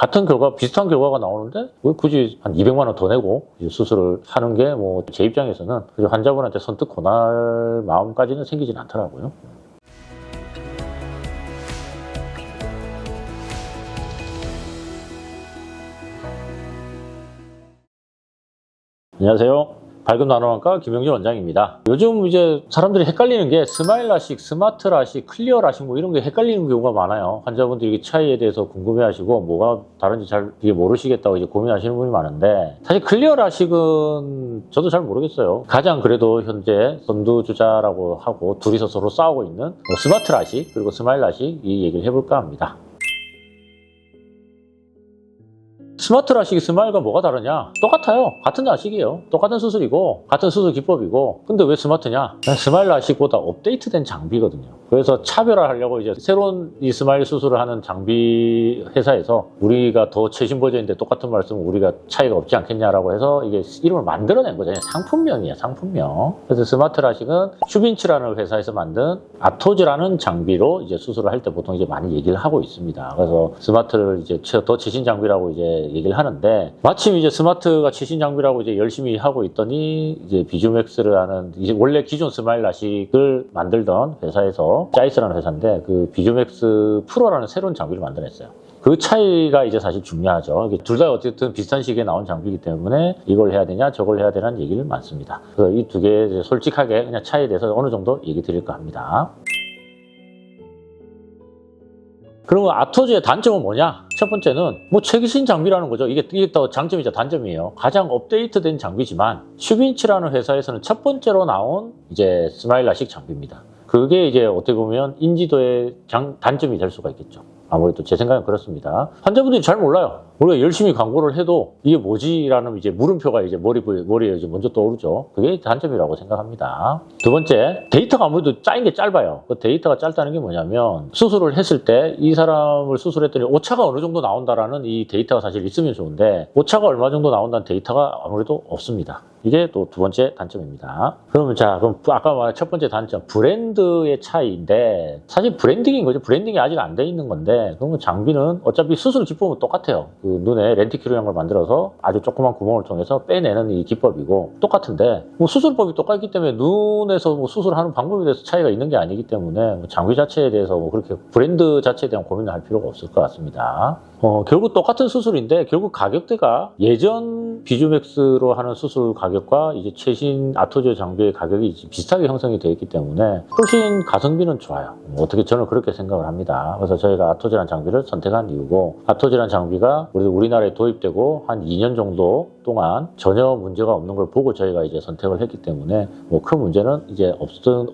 같은 결과, 비슷한 결과가 나오는데 왜 굳이 한 200만 원 더 내고 수술을 하는 게 뭐 제 입장에서는 환자분한테 선뜻 권할 마음까지는 생기진 않더라고요. 안녕하세요. 밝은 나노안과 김영준 원장입니다. 요즘 이제 사람들이 헷갈리는 게 스마일 라식, 스마트 라식, 클리어 라식 뭐 이런 게 헷갈리는 경우가 많아요. 환자분들이 차이에 대해서 궁금해하시고 뭐가 다른지 잘 모르시겠다고 이제 고민하시는 분이 많은데, 사실 클리어 라식은 저도 잘 모르겠어요. 가장 그래도 현재 선두주자라고 하고 둘이서 서로 싸우고 있는 스마트 라식 그리고 스마일 라식 이 얘기를 해볼까 합니다. 스마트 라식이 스마일과 뭐가 다르냐? 똑같아요. 같은 라식이에요. 똑같은 수술이고 같은 수술 기법이고, 근데 왜 스마트냐? 스마일 라식보다 업데이트된 장비거든요. 그래서 차별화하려고 이제 새로운 이 스마일 수술을 하는 장비 회사에서 우리가 더 최신 버전인데 똑같은 말씀은 우리가 차이가 없지 않겠냐라고 해서 이게 이름을 만들어낸 거잖아요. 상품명이에요, 상품명. 그래서 스마트 라식은 슈빈츠라는 회사에서 만든 아토즈라는 장비로 이제 수술을 할 때 보통 이제 많이 얘기를 하고 있습니다. 그래서 스마트를 이제 더 최신 장비라고 이제 얘기를 하는데, 마침 이제 스마트가 최신 장비라고 이제 열심히 하고 있더니 이제 비주맥스를 하는, 이제 원래 기존 스마일 라식을 만들던 회사에서 짜이스라는 회사인데 그 비주맥스 프로라는 새로운 장비를 만들어냈어요. 그 차이가 이제 사실 중요하죠. 둘 다 어쨌든 비슷한 시기에 나온 장비이기 때문에 이걸 해야 되냐 저걸 해야 되냐는 얘기를 많습니다. 그래서 이 두 개 솔직하게 그냥 차이에 대해서 어느 정도 얘기 드릴까 합니다. 그러면 아토즈의 단점은 뭐냐? 첫 번째는 뭐 최신 장비라는 거죠. 이게 더 장점이자 단점이에요. 가장 업데이트된 장비지만 슈빈츠라는 회사에서는 첫 번째로 나온 이제 스마일 라식 장비입니다. 그게 이제 어떻게 보면 인지도의 단점이 될 수가 있겠죠. 아무래도 제 생각은 그렇습니다. 환자분들이 잘 몰라요. 우리가 열심히 광고를 해도 이게 뭐지라는 이제 물음표가 이제 머리에 이제 먼저 떠오르죠. 그게 단점이라고 생각합니다. 두 번째, 데이터가 아무래도 짜인 게 짧아요. 그 데이터가 짧다는 게 뭐냐면 수술을 했을 때 이 사람을 수술했더니 오차가 어느 정도 나온다라는 이 데이터가 사실 있으면 좋은데, 오차가 얼마 정도 나온다는 데이터가 아무래도 없습니다. 이게 또 두 번째 단점입니다. 그럼 아까 말한 첫 번째 단점, 브랜드의 차이인데, 사실 브랜딩인 거죠. 브랜딩이 아직 안 돼 있는 건데, 그러면 장비는 어차피 수술 기법은 똑같아요. 그 눈에 렌티큘이라는 걸 만들어서 아주 조그만 구멍을 통해서 빼내는 이 기법이고 똑같은데, 뭐 수술법이 똑같기 때문에 눈에서 뭐 수술하는 방법에 대해서 차이가 있는 게 아니기 때문에 뭐 장비 자체에 대해서 뭐 그렇게 브랜드 자체에 대한 고민을 할 필요가 없을 것 같습니다. 결국 똑같은 수술인데 결국 가격대가 예전 비주맥스로 하는 수술 가격과 이제 최신 아토즈 장비의 가격이 비슷하게 형성이 되어 있기 때문에 훨씬 가성비는 좋아요. 어떻게 저는 그렇게 생각을 합니다. 그래서 저희가 아토즈라는 장비를 선택한 이유고, 아토즈라는 장비가 우리나라에 도입되고 한 2년 정도 동안 전혀 문제가 없는 걸 보고 저희가 이제 선택을 했기 때문에 뭐 큰 문제는 이제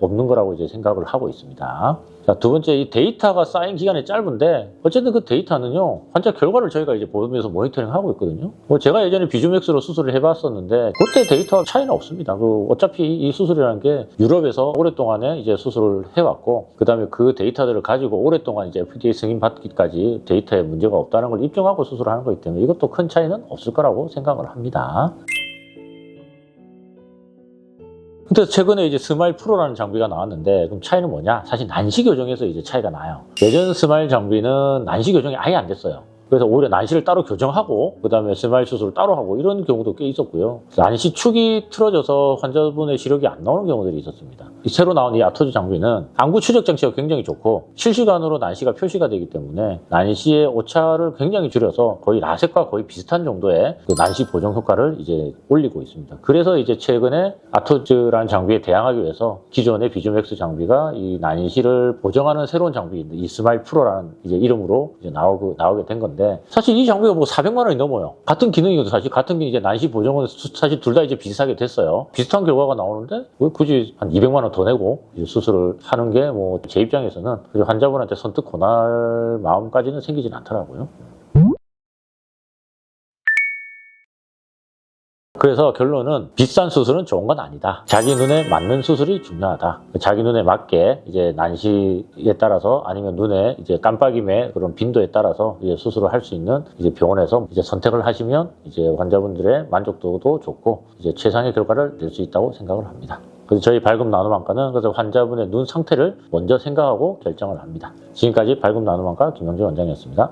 없는 거라고 이제 생각을 하고 있습니다. 자, 두 번째, 이 데이터가 쌓인 기간이 짧은데 어쨌든 그 데이터는요, 환자 결과를 저희가 이제 보면서 모니터링 하고 있거든요. 제가 예전에 비주맥스로 수술을 해봤었는데 그때 데이터 차이는 없습니다. 어차피 이 수술이라는 게 유럽에서 오랫동안에 이제 수술을 해왔고, 그 다음에 그 데이터들을 가지고 오랫동안 이제 FDA 승인 받기까지 데이터에 문제가 없다는 걸 입증하고 수술을 하는 거기 때문에 이것도 큰 차이는 없을 거라고 생각을 합니다. 근데 최근에 이제 스마일 프로라는 장비가 나왔는데, 그럼 차이는 뭐냐? 사실 난시 교정에서 이제 차이가 나요. 예전 스마일 장비는 난시 교정이 아예 안 됐어요. 그래서 오히려 난시를 따로 교정하고 그 다음에 스마일 수술을 따로 하고 이런 경우도 꽤 있었고요. 난시 축이 틀어져서 환자분의 시력이 안 나오는 경우들이 있었습니다. 새로 나온 이 아토즈 장비는 안구 추적 장치가 굉장히 좋고 실시간으로 난시가 표시가 되기 때문에 난시의 오차를 굉장히 줄여서 거의 라섹과 거의 비슷한 정도의 그 난시 보정 효과를 이제 올리고 있습니다. 그래서 이제 최근에 아토즈라는 장비에 대항하기 위해서 기존의 비주맥스 장비가 이 난시를 보정하는 새로운 장비인데, 이 스마일 프로라는 이제 이름으로 이제 나오게 된 건데, 사실 이 장비가 뭐 400만 원이 넘어요. 같은 기능이어도 사실 같은 기능, 이제 난시 보정은 사실 둘 다 이제 비슷하게 됐어요. 비슷한 결과가 나오는데 왜 굳이 한 200만 원 더 내고 수술을 하는 게 뭐 제 입장에서는 환자분한테 선뜻 권할 마음까지는 생기진 않더라고요. 그래서 결론은 비싼 수술은 좋은 건 아니다. 자기 눈에 맞는 수술이 중요하다. 자기 눈에 맞게 이제 난시에 따라서 아니면 눈에 이제 깜빡임의 그런 빈도에 따라서 이제 수술을 할 수 있는 이제 병원에서 이제 선택을 하시면 이제 환자분들의 만족도도 좋고 이제 최상의 결과를 낼 수 있다고 생각을 합니다. 그래서 저희 밝음 나눔안과는 그래서 환자분의 눈 상태를 먼저 생각하고 결정을 합니다. 지금까지 밝음 나눔안과 김영준 원장이었습니다.